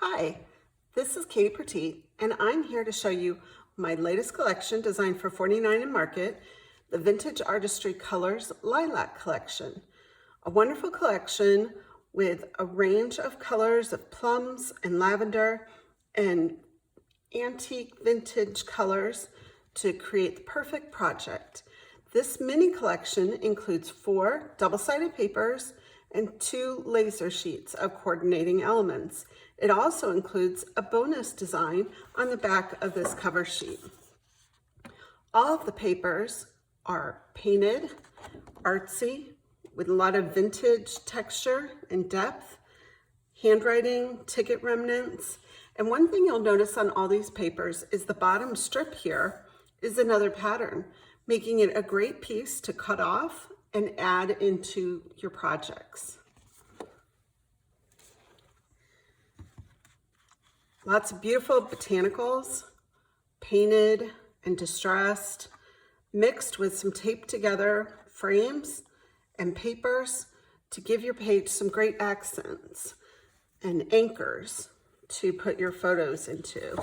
Hi, this is Katie Pertiet, and I'm here to show you my latest collection designed for $49 in Market, the Vintage Artistry Colors Lilac Collection. A wonderful collection with a range of colors of plums and lavender and antique vintage colors to create the perfect project. This mini collection includes 4 double-sided papers and 2 laser sheets of coordinating elements. It also includes a bonus design on the back of this cover sheet. All of the papers are painted, artsy, with a lot of vintage texture and depth, handwriting, ticket remnants. And one thing you'll notice on all these papers is the bottom strip here is another pattern, making it a great piece to cut off and add into your projects. Lots of beautiful botanicals, painted and distressed, mixed with some taped together frames and papers to give your page some great accents and anchors to put your photos into.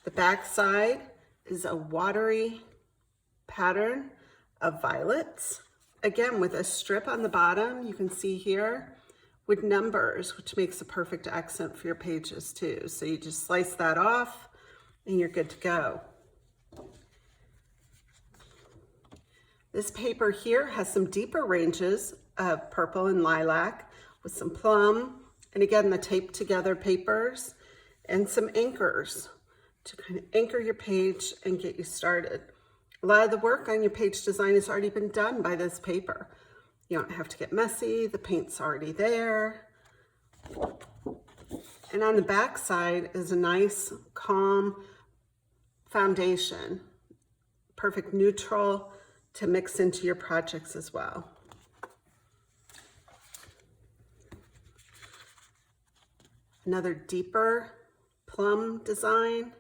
The back side is a watery pattern of violets, again with a strip on the bottom you can see here with numbers, which makes a perfect accent for your pages too. So you just slice that off and you're good to go. This paper here has some deeper ranges of purple and lilac with some plum, and again the taped together papers and some anchors to kind of anchor your page and get you started. A lot of the work on your page design has already been done by this paper. You don't have to get messy, the paint's already there. And on the back side is a nice, calm foundation, perfect neutral to mix into your projects as well. Another deeper plum design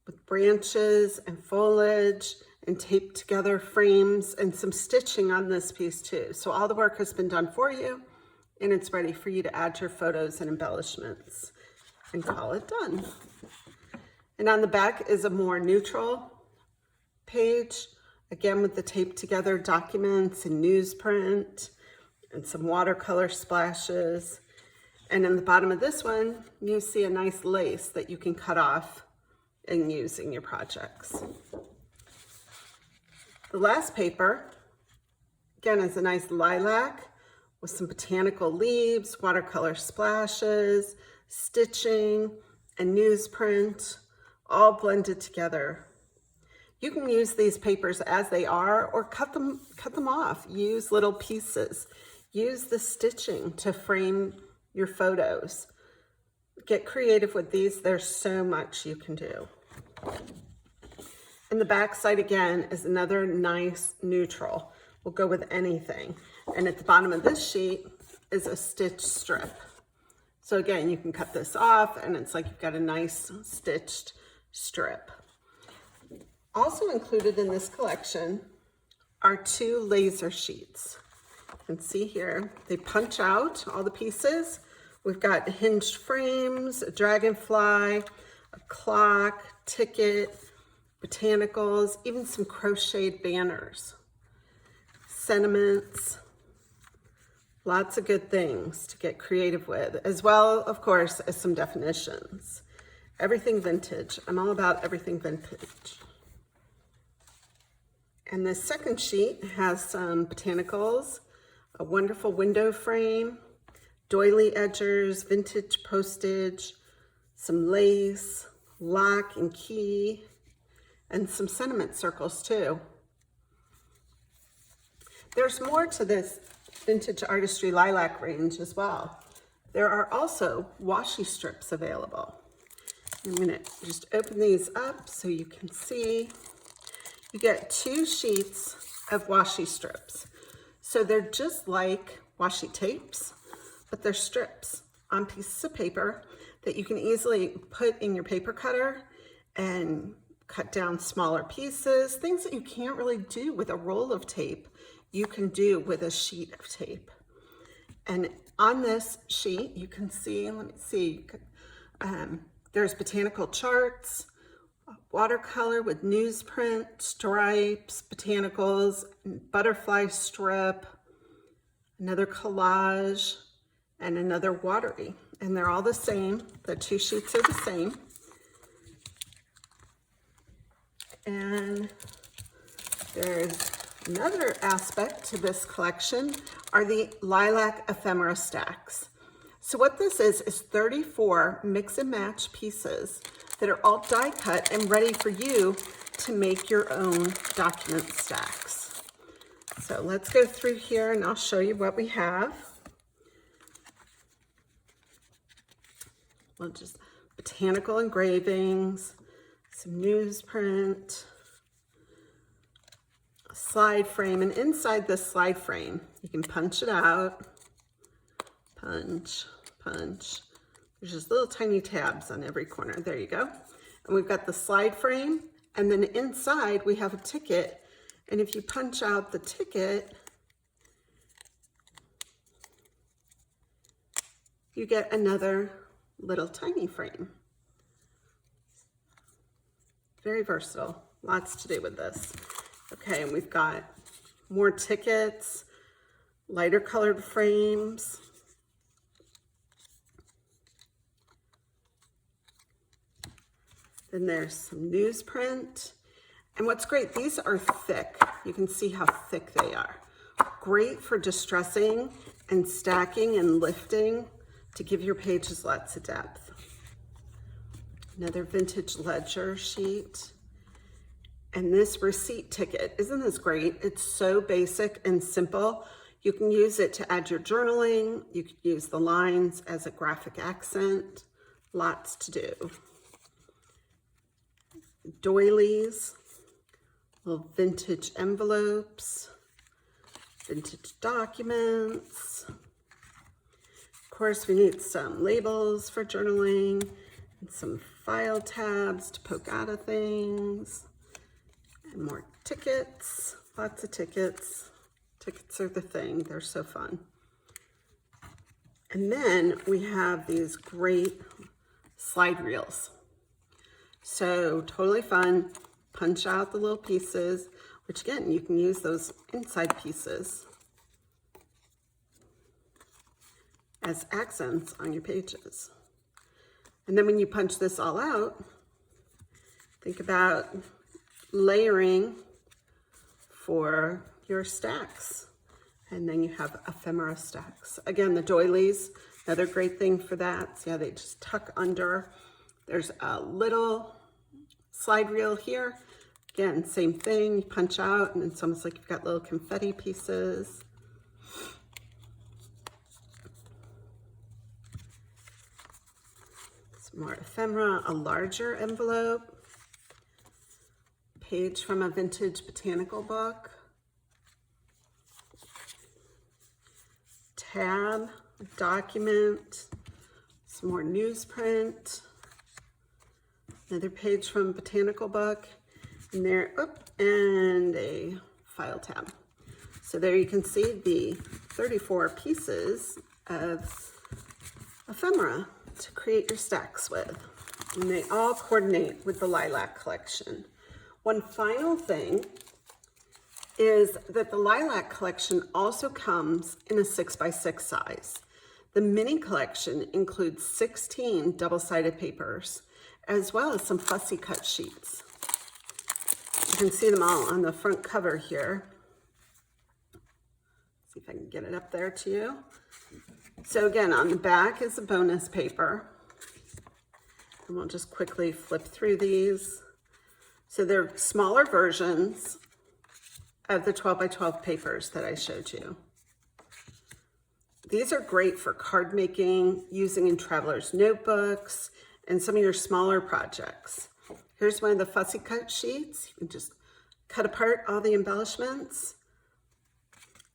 with branches and foliage and taped together frames and some stitching on this piece too. So all the work has been done for you and it's ready for you to add your photos and embellishments and call it done. And on the back is a more neutral page, again with the taped together documents and newsprint and some watercolor splashes. And in the bottom of this one, you see a nice lace that you can cut off and use in your projects. The last paper, again, is a nice lilac with some botanical leaves, watercolor splashes, stitching, and newsprint, all blended together. You can use these papers as they are or cut them off. Use little pieces. Use the stitching to frame your photos. Get creative with these. There's so much you can do. And the back side again is another nice neutral. We'll go with anything. And at the bottom of this sheet is a stitch strip. So again, you can cut this off and it's like you've got a nice stitched strip. Also included in this collection are 2 laser sheets. You can see here, they punch out all the pieces. We've got hinged frames, a dragonfly, a clock, ticket, botanicals, even some crocheted banners, sentiments, lots of good things to get creative with, as well, of course, as some definitions. Everything vintage. I'm all about everything vintage. And this second sheet has some botanicals, a wonderful window frame, doily edgers, vintage postage, some lace, lock and key, and some sentiment circles too. There's more to this Vintage Artistry Lilac range as well. There are also washi strips available. I'm gonna just open these up so you can see. You get 2 sheets of washi strips. So they're just like washi tapes, but they're strips on pieces of paper that you can easily put in your paper cutter and cut down smaller pieces, things that you can't really do with a roll of tape, you can do with a sheet of tape. And on this sheet, you can see, let me see, there's botanical charts, watercolor with newsprint, stripes, botanicals, butterfly strip, another collage, and another watery. And they're all the same. The two sheets are the same. And there's another aspect to this collection are the Lilac Ephemera Stacks. So what this is 34 mix and match pieces that are all die cut and ready for you to make your own document stacks. So let's go through here and I'll show you what we have. Well, just botanical engravings, some newsprint, a slide frame, and inside this slide frame, you can punch it out, punch, punch. There's just little tiny tabs on every corner. There you go. And we've got the slide frame, and then inside we have a ticket. And if you punch out the ticket, you get another little tiny frame. Very versatile, lots to do with this. Okay, and we've got more tickets, lighter colored frames. Then there's some newsprint. And what's great, these are thick. You can see how thick they are. Great for distressing and stacking and lifting to give your pages lots of depth. Another vintage ledger sheet. And this receipt ticket, isn't this great? It's so basic and simple. You can use it to add your journaling. You can use the lines as a graphic accent. Lots to do. Doilies, little vintage envelopes, vintage documents. Of course, we need some labels for journaling and some file tabs to poke out of things. And more tickets, lots of tickets. Tickets are the thing, they're so fun. And then we have these great slide reels. So totally fun, punch out the little pieces, which again, you can use those inside pieces as accents on your pages. And then when you punch this all out, think about layering for your stacks. And then you have ephemera stacks. Again, the doilies, another great thing for that. See how they just tuck under. There's a little slide reel here. Again, same thing, you punch out and it's almost like you've got little confetti pieces. Some more ephemera, a larger envelope. Page from a vintage botanical book. Tab, a document, some more newsprint. Another page from botanical book, and there, and a file tab. So there you can see the 34 pieces of ephemera to create your stacks with. And they all coordinate with the Lilac collection. One final thing is that the Lilac collection also comes in a 6x6 size. The mini collection includes 16 double-sided papers, as well as some fussy cut sheets. You can see them all on the front cover here. See if I can get it up there to you. So again, on the back is a bonus paper. And we'll just quickly flip through these. So they're smaller versions of the 12x12 papers that I showed you. These are great for card making, using in traveler's notebooks, and some of your smaller projects. Here's one of the fussy cut sheets. You can just cut apart all the embellishments.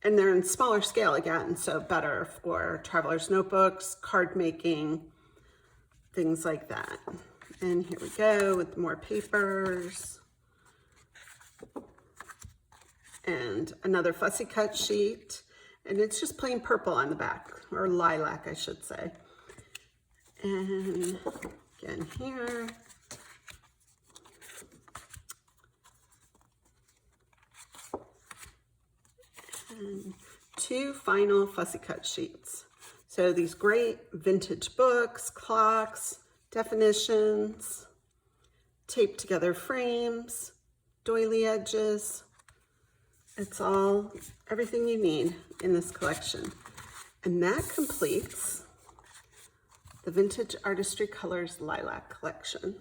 And they're in smaller scale again, so better for traveler's notebooks, card making, things like that. And here we go with more papers. And another fussy cut sheet. And it's just plain purple on the back, or lilac, I should say. And again here. And 2 final fussy cut sheets. So these great vintage books, clocks, definitions, taped together frames, doily edges. It's all, everything you need in this collection. And that completes the Vintage Artistry Colors Lilac collection.